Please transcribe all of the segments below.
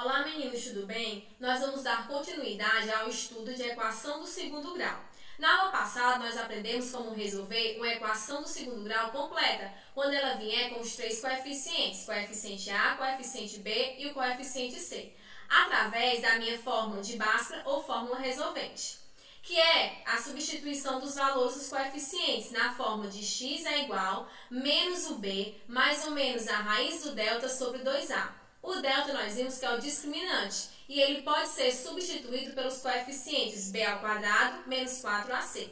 Olá meninos, tudo bem? Nós vamos dar continuidade ao estudo de equação do segundo grau. Na aula passada nós aprendemos como resolver uma equação do segundo grau completa, quando ela vier com os três coeficientes, coeficiente A, coeficiente B e o coeficiente C, através da minha fórmula de Bhaskara ou fórmula resolvente, que é a substituição dos valores dos coeficientes na fórmula de x é igual menos o b mais ou menos a raiz do delta sobre 2a. O delta nós vimos que é o discriminante e ele pode ser substituído pelos coeficientes b ao quadrado menos 4ac.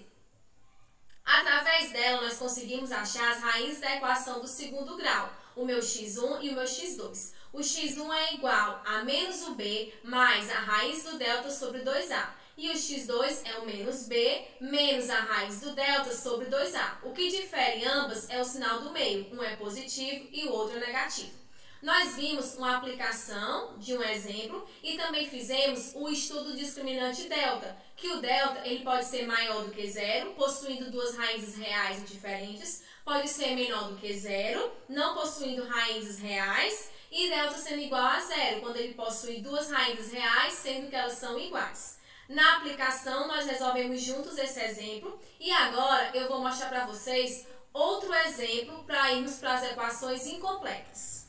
Através dela nós conseguimos achar as raízes da equação do segundo grau, o meu x1 e o meu x2. O x1 é igual a menos o b mais a raiz do delta sobre 2a. E o x2 é o menos b menos a raiz do delta sobre 2a. O que difere ambas é o sinal do meio, um é positivo e o outro é negativo. Nós vimos uma aplicação de um exemplo e também fizemos o estudo discriminante delta, que o delta ele pode ser maior do que zero, possuindo duas raízes reais diferentes, pode ser menor do que zero, não possuindo raízes reais, e delta sendo igual a zero, quando ele possui duas raízes reais, sendo que elas são iguais. Na aplicação, nós resolvemos juntos esse exemplo e agora eu vou mostrar para vocês outro exemplo para irmos para as equações incompletas.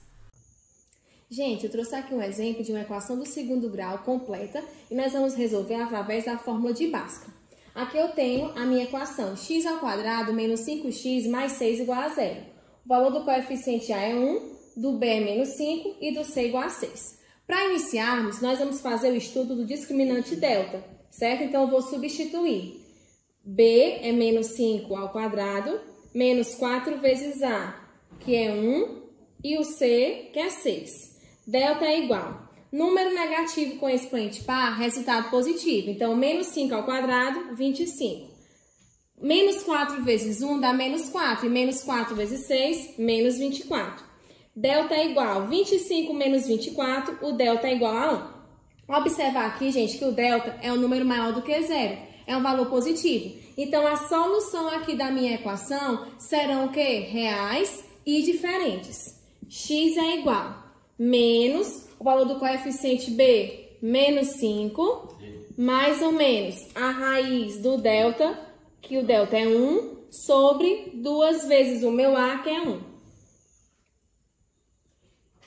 Gente, eu trouxe aqui um exemplo de uma equação do segundo grau completa e nós vamos resolver através da fórmula de Bhaskara. Aqui eu tenho a minha equação x ao quadrado menos 5x mais 6 igual a zero. O valor do coeficiente A é 1, do B é menos 5 e do C igual a 6. Para iniciarmos, nós vamos fazer o estudo do discriminante delta, certo? Então, eu vou substituir. B é menos 5 ao quadrado, menos 4 vezes A, que é 1, e o C, que é 6. Delta é igual. Número negativo com expoente par, resultado positivo. Então, menos 5 ao quadrado, 25. Menos 4 vezes 1 dá menos 4, e menos 4 vezes 6, menos 24. Delta é igual 25 menos 24, o delta é igual a 1. Observar aqui, gente, que o delta é um número maior do que zero, é um valor positivo. Então, a solução aqui da minha equação serão o quê? Reais e diferentes. X é igual menos o valor do coeficiente B, menos 5, mais ou menos a raiz do delta, que o delta é 1, sobre 2 vezes o meu A, que é 1.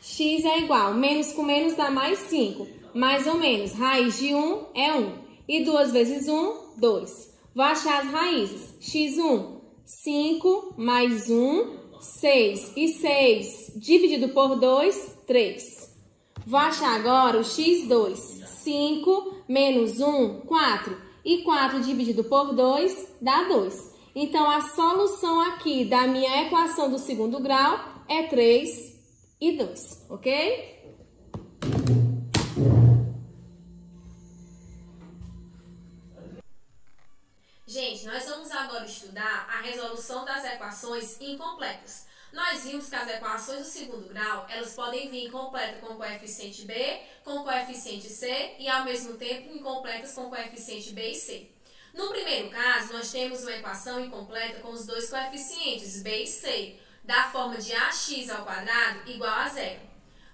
X é igual, menos com menos dá mais 5, mais ou menos, raiz de 1 é 1. E 2 vezes 1, 2. Vou achar as raízes. X1, 5, mais 1, 6. E 6 dividido por 2, 3. Vou achar agora o x2. 5 menos 1, 4. E 4 dividido por 2 dá 2. Então, a solução aqui da minha equação do segundo grau é 3 e 2, ok? Gente, nós vamos agora estudar a resolução das equações incompletas. Nós vimos que as equações do segundo grau, elas podem vir incompletas com o coeficiente B, com o coeficiente C e ao mesmo tempo incompletas com o coeficiente B e C. No primeiro caso, nós temos uma equação incompleta com os dois coeficientes B e C, da forma de ax ao quadrado igual a zero.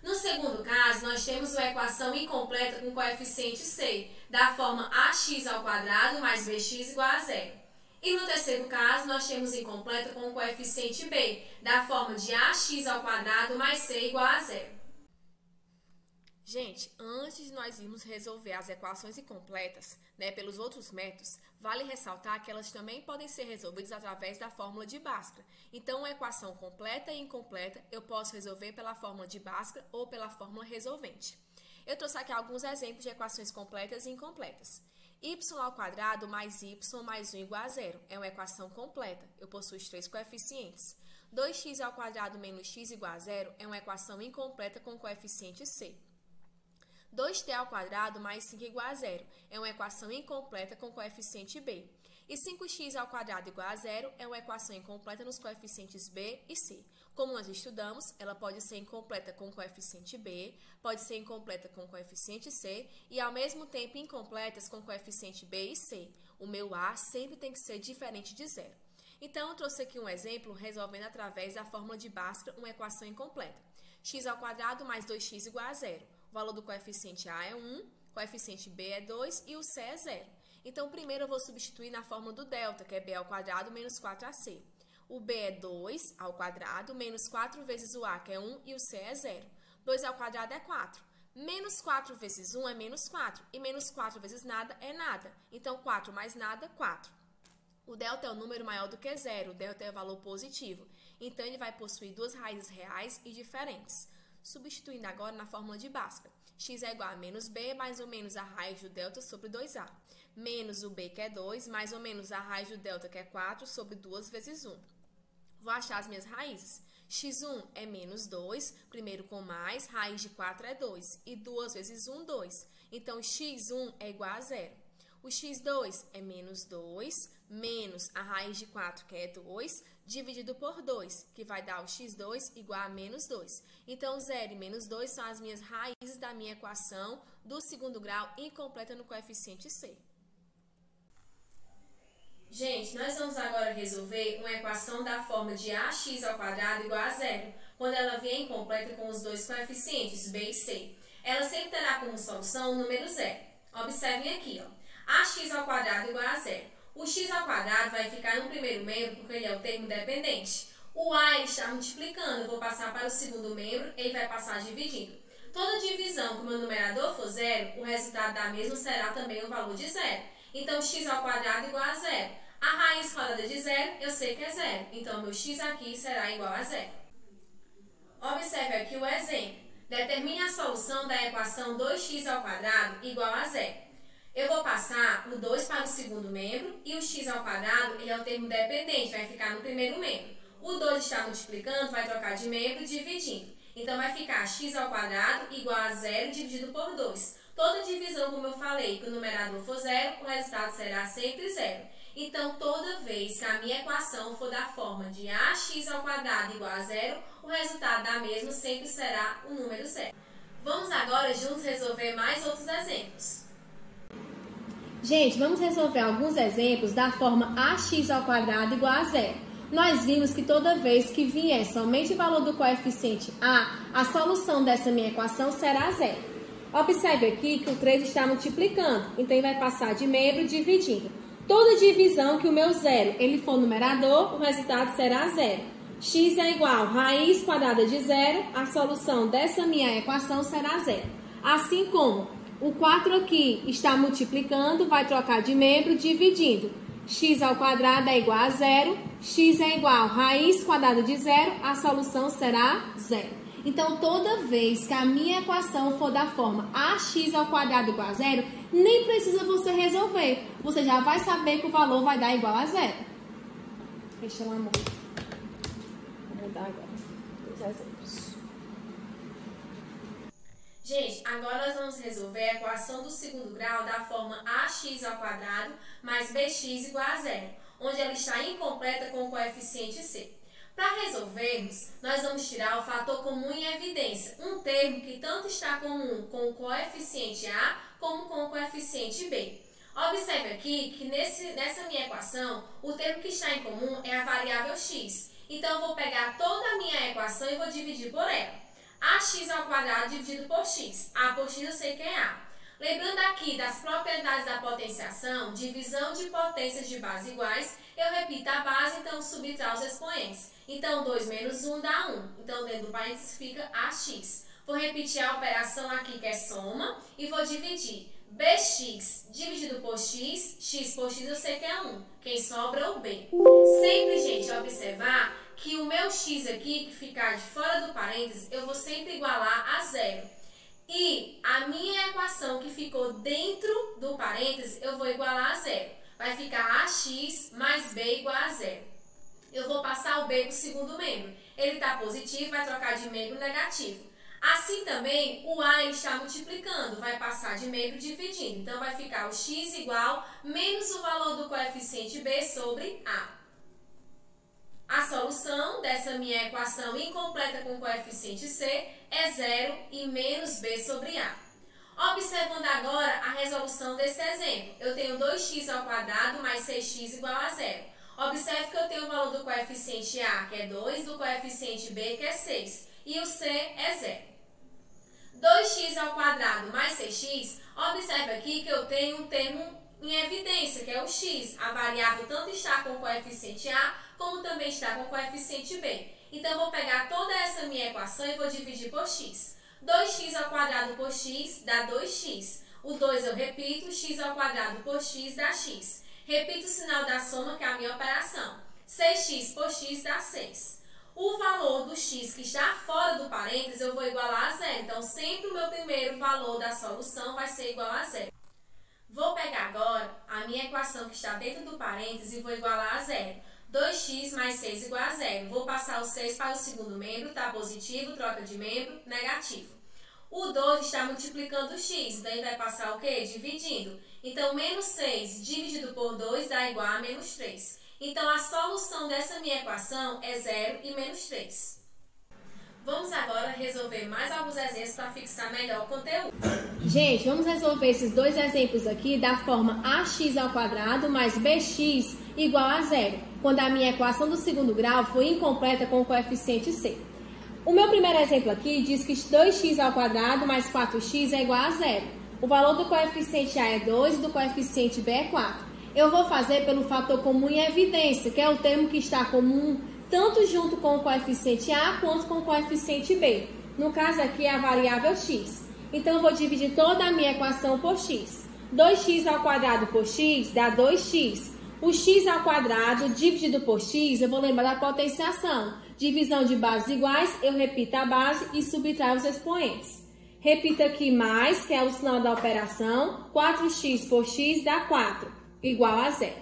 No segundo caso, nós temos uma equação incompleta com o coeficiente C, da forma ax ao quadrado mais bx igual a zero. E no terceiro caso, nós temos incompleta com o coeficiente B, da forma de ax ao quadrado mais c igual a zero. Gente, antes de nós irmos resolver as equações incompletas, pelos outros métodos, vale ressaltar que elas também podem ser resolvidas através da fórmula de Bhaskara. Então, uma equação completa e incompleta eu posso resolver pela fórmula de Bhaskara ou pela fórmula resolvente. Eu trouxe aqui alguns exemplos de equações completas e incompletas. Y ao quadrado mais y mais 1 igual a zero. É uma equação completa. Eu possuo os três coeficientes. 2x ao quadrado menos x igual a zero é uma equação incompleta com o coeficiente c. 2t ao quadrado mais 5 igual a zero é uma equação incompleta com o coeficiente b. E 5x ao quadrado igual a zero é uma equação incompleta nos coeficientes b e c. Como nós estudamos, ela pode ser incompleta com o coeficiente b, pode ser incompleta com o coeficiente c e, ao mesmo tempo, incompletas com o coeficiente b e c. O meu A sempre tem que ser diferente de zero. Então, eu trouxe aqui um exemplo resolvendo através da fórmula de Bhaskara uma equação incompleta. X ao quadrado mais 2x igual a zero. O valor do coeficiente A é 1, o coeficiente B é 2 e o C é 0. Então, primeiro eu vou substituir na fórmula do delta, que é B ao quadrado menos 4AC. O B é 2 ao quadrado menos 4 vezes o A, que é 1, e o C é 0. 2 ao quadrado é 4. Menos 4 vezes 1 é menos 4. E menos 4 vezes nada é nada. Então, 4 mais nada, 4. O delta é o número maior do que 0. O delta é o valor positivo. Então, ele vai possuir duas raízes reais e diferentes. Substituindo agora na fórmula de Bhaskara. X é igual a menos B mais ou menos a raiz do delta sobre 2A. Menos o B, que é 2, mais ou menos a raiz do delta, que é 4, sobre 2 vezes 1. Vou achar as minhas raízes. X1 é menos 2, primeiro com mais, raiz de 4 é 2. E 2 vezes 1, 2. Então, x1 é igual a 0. O x2 é menos 2, menos a raiz de 4, que é 2, dividido por 2, que vai dar o x2 igual a menos 2. Então, 0 e menos 2 são as minhas raízes da minha equação do segundo grau incompleta no coeficiente C. Gente, nós vamos agora resolver uma equação da forma de ax ao quadrado igual a 0, quando ela vier incompleta com os dois coeficientes, B e C. Ela sempre terá como solução o número 0. Observem aqui, ó. Ax ao quadrado igual a 0. O x ao quadrado vai ficar no primeiro membro, porque ele é o termo dependente. O a ele está multiplicando, eu vou passar para o segundo membro, ele vai passar dividindo. Toda divisão que o meu numerador for 0, o resultado da mesma será também o valor de 0. Então, x ao quadrado igual a 0. A raiz quadrada de 0, eu sei que é 0. Então, meu x aqui será igual a 0. Observe aqui o exemplo. Determine a solução da equação 2x ao quadrado igual a 0. Eu vou passar o 2 para o segundo membro e o x ao quadrado ele é o termo dependente, vai ficar no primeiro membro. O 2 está multiplicando, vai trocar de membro dividindo. Então, vai ficar x ao quadrado igual a 0 dividido por 2. Toda divisão, como eu falei, que o numerador for 0, o resultado será sempre 0. Então, toda vez que a minha equação for da forma de ax ao quadrado igual a 0, o resultado da mesma sempre será o número 0. Vamos agora juntos resolver mais outros exemplos. Gente, vamos resolver alguns exemplos da forma ax ao quadrado igual a 0. Nós vimos que toda vez que vier somente o valor do coeficiente a solução dessa minha equação será 0. Observe aqui que o 3 está multiplicando, então ele vai passar de membro dividindo. Toda divisão que o meu 0 ele for numerador, o resultado será 0. X é igual a raiz quadrada de 0, a solução dessa minha equação será 0. Assim como o 4 aqui está multiplicando, vai trocar de membro dividindo. X ao quadrado é igual a 0, x é igual a raiz quadrada de 0, a solução será 0. Então, toda vez que a minha equação for da forma ax ao quadrado igual a 0, nem precisa você resolver. Você já vai saber que o valor vai dar igual a 0. Deixa lá, amor. Vou mudar agora os exemplos. Gente, agora nós vamos resolver a equação do segundo grau da forma ax ao quadrado mais bx igual a 0, onde ela está incompleta com o coeficiente c. Para resolvermos, nós vamos tirar o fator comum em evidência, um termo que tanto está comum com o coeficiente A como com o coeficiente B. Observe aqui que nessa minha equação, o termo que está em comum é a variável x. Então, eu vou pegar toda a minha equação e vou dividir por ela. Ax ao quadrado dividido por x. A por x eu sei que é A. Lembrando aqui das propriedades da potenciação, divisão de potências de base iguais, eu repito a base, então subtraio os expoentes. Então, 2 menos 1 dá 1. Então, dentro do parênteses fica AX. Vou repetir a operação aqui, que é soma, e vou dividir. Bx dividido por x, x por x eu sei que é 1. Quem sobra é o B. Sempre, gente, observar que o meu x aqui, que ficar de fora do parênteses, eu vou sempre igualar a 0. E a minha equação que ficou dentro do parênteses, eu vou igualar a 0. Vai ficar ax mais b igual a 0. Eu vou passar o b para o segundo membro. Ele está positivo, vai trocar de membro negativo. Assim também, o a ele está multiplicando, vai passar de membro dividindo. Então, vai ficar o x igual menos o valor do coeficiente b sobre a. A solução dessa minha equação incompleta com coeficiente c é 0 e menos b sobre a. Observando agora a resolução desse exemplo, eu tenho 2x ao quadrado mais 6x igual a 0. Observe que eu tenho o valor do coeficiente a, que é 2, do coeficiente b, que é 6, e o c é 0. 2x ao quadrado mais 6x, observe aqui que eu tenho um termo em evidência, que é o x. A variável tanto está com o coeficiente a, como também está com o coeficiente b. Então, eu vou pegar toda essa minha equação e vou dividir por x. 2x ao quadrado por x dá 2x. O 2 eu repito, x ao quadrado por x dá x. Repito o sinal da soma, que é a minha operação. 6x por x dá 6. O valor do x que está fora do parênteses eu vou igualar a zero. Então, sempre o meu primeiro valor da solução vai ser igual a zero. Vou pegar agora a minha equação que está dentro do parênteses e vou igualar a zero. 2x mais 6 igual a zero. Vou passar o 6 para o segundo membro, está positivo, troca de membro, negativo. O 2 está multiplicando o x, então ele vai passar o quê? Dividindo. Então, menos 6 dividido por 2 dá igual a menos 3. Então, a solução dessa minha equação é 0 e menos 3. Vamos agora resolver mais alguns exemplos para fixar melhor o conteúdo. Gente, vamos resolver esses dois exemplos aqui da forma ax ao quadrado mais bx igual a zero, quando a minha equação do segundo grau foi incompleta com o coeficiente c. O meu primeiro exemplo aqui diz que 2x ao quadrado mais 4x é igual a zero. O valor do coeficiente a é 2 e do coeficiente b é 4. Eu vou fazer pelo fator comum em evidência, que é o termo que está comum tanto junto com o coeficiente a quanto com o coeficiente b. No caso aqui é a variável x. Então, eu vou dividir toda a minha equação por x. 2x ao quadrado por x dá 2x. O x ao quadrado dividido por x, eu vou lembrar da potenciação. Divisão de bases iguais, eu repito a base e subtraio os expoentes. Repito aqui mais, que é o sinal da operação. 4x por x dá 4, igual a zero.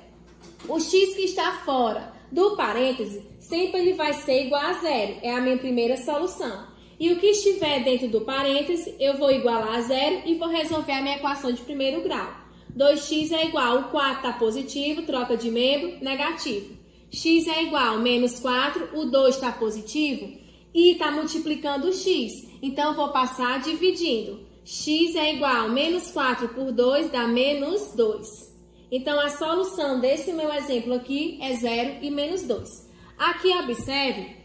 O x que está fora do parêntese, sempre ele vai ser igual a zero. É a minha primeira solução. E o que estiver dentro do parêntese, eu vou igualar a zero e vou resolver a minha equação de primeiro grau. 2x é igual, o 4 está positivo, troca de membro, negativo. X é igual a menos 4, o 2 está positivo e está multiplicando o x. Então, eu vou passar dividindo. X é igual a menos 4 por 2 dá menos 2. Então, a solução desse meu exemplo aqui é 0 e menos 2. Aqui, observe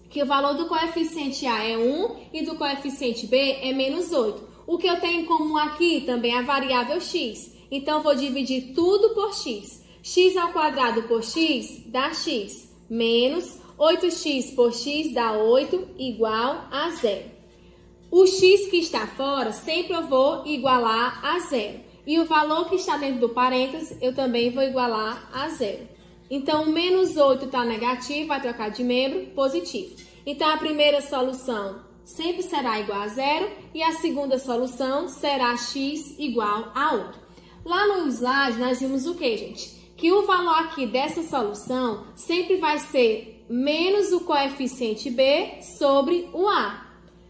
que o valor do coeficiente a é 1 e do coeficiente b é menos 8. O que eu tenho em comum aqui também é a variável x. Então, eu vou dividir tudo por x. X ao quadrado por x dá x, menos 8x por x dá 8, igual a zero. O x que está fora, sempre eu vou igualar a zero. E o valor que está dentro do parênteses, eu também vou igualar a zero. Então, menos 8 está negativo, vai trocar de membro, positivo. Então, a primeira solução sempre será igual a zero e a segunda solução será x igual a 8. Lá no slide, nós vimos o que, gente? Que o valor aqui dessa solução sempre vai ser menos o coeficiente b sobre o a.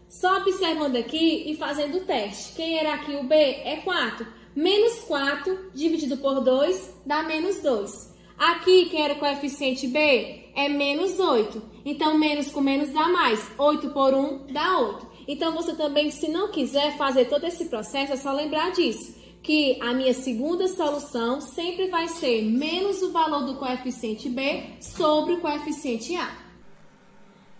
Só observando aqui e fazendo o teste. Quem era aqui o b? É 4. Menos 4 dividido por 2 dá menos 2. Aqui, quem era o coeficiente b? É menos 8. Então, menos com menos dá mais. 8 por 1 dá 8. Então, você também, se não quiser fazer todo esse processo, é só lembrar disso. Que a minha segunda solução sempre vai ser menos o valor do coeficiente b sobre o coeficiente a.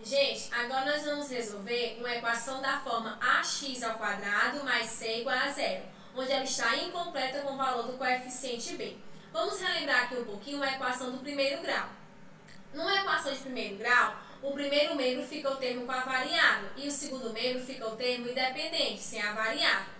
Gente, agora nós vamos resolver uma equação da forma ax ao quadrado mais c igual a zero, onde ela está incompleta com o valor do coeficiente b. Vamos relembrar aqui um pouquinho a equação do primeiro grau. Numa equação de primeiro grau, o primeiro membro fica o termo com a variável e o segundo membro fica o termo independente, sem a variável.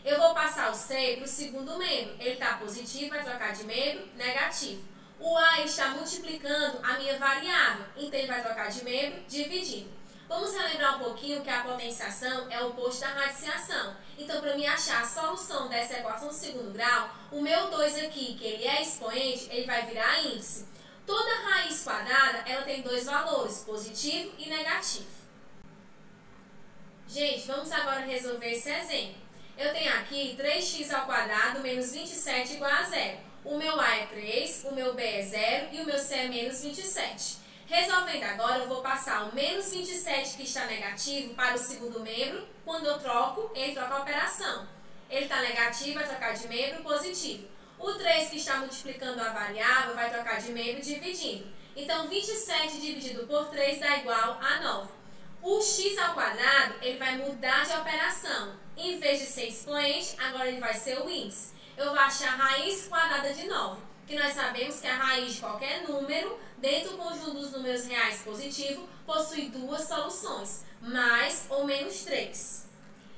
Eu vou passar o c para o segundo membro. Ele está positivo, vai trocar de membro, negativo. O a está multiplicando a minha variável, então ele vai trocar de membro, dividindo. Vamos relembrar um pouquinho que a potenciação é o oposto da radiciação. Então, para mim achar a solução dessa equação do segundo grau, o meu 2 aqui, que ele é expoente, ele vai virar índice. Toda raiz quadrada, ela tem dois valores, positivo e negativo. Gente, vamos agora resolver esse exemplo. Eu tenho aqui 3x ao quadrado menos 27 igual a zero. O meu a é 3, o meu b é 0 e o meu c é menos 27. Resolvendo agora, eu vou passar o menos 27 que está negativo para o segundo membro. Quando eu troco, ele troca a operação. Ele está negativo, vai trocar de membro, positivo. O 3 que está multiplicando a variável vai trocar de membro dividindo. Então, 27 dividido por 3 dá igual a 9. O x ao quadrado, ele vai mudar de operação. Em vez de ser expoente, agora ele vai ser o índice. Eu vou achar a raiz quadrada de 9, que nós sabemos que a raiz de qualquer número, dentro do conjunto dos números reais positivos, possui duas soluções, mais ou menos 3.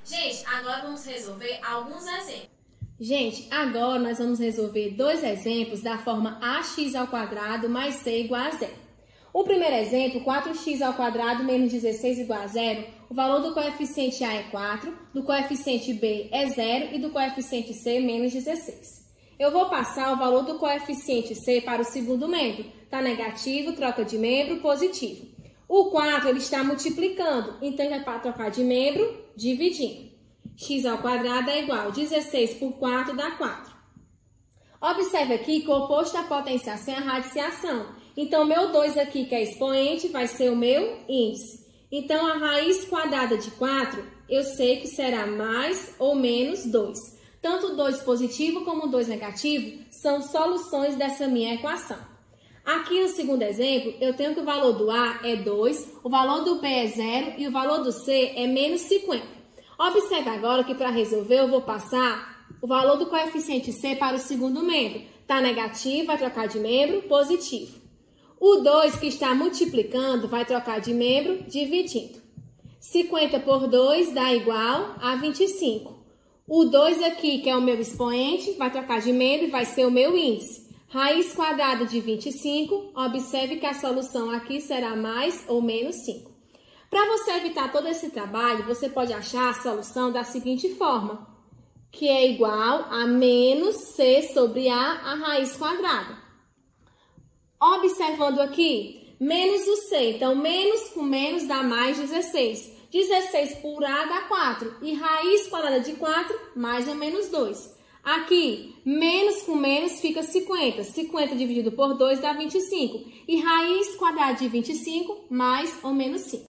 Gente, agora vamos resolver alguns exemplos. Gente, agora nós vamos resolver dois exemplos da forma ax² mais c igual a 0. O primeiro exemplo, 4x² menos 16 igual a 0, o valor do coeficiente A é 4, do coeficiente B é 0 e do coeficiente C menos 16. Eu vou passar o valor do coeficiente C para o segundo membro. Está negativo, troca de membro, positivo. O 4 ele está multiplicando, então ele vai trocar de membro, dividindo. X² é igual a 16 por 4 dá 4. Observe aqui que o oposto da potenciação é a radiciação. Então, meu 2 aqui, que é expoente, vai ser o meu índice. Então, a raiz quadrada de 4, eu sei que será mais ou menos 2. Tanto 2 positivo como 2 negativo são soluções dessa minha equação. Aqui no segundo exemplo, eu tenho que o valor do A é 2, o valor do B é 0 e o valor do C é menos 50. Observe agora que para resolver eu vou passar o valor do coeficiente C para o segundo membro. Está negativo, vai trocar de membro, positivo. O 2 que está multiplicando vai trocar de membro, dividindo. 50 por 2 dá igual a 25. O 2 aqui, que é o meu expoente, vai trocar de membro e vai ser o meu índice. Raiz quadrada de 25, observe que a solução aqui será mais ou menos 5. Para você evitar todo esse trabalho, você pode achar a solução da seguinte forma, que é igual a menos c sobre a raiz quadrada. Observando aqui, menos o c, então menos com menos dá mais 16. 16 por a dá 4 e raiz quadrada de 4 mais ou menos 2. Aqui, menos com menos fica 50. 50 dividido por 2 dá 25. E raiz quadrada de 25 mais ou menos 5.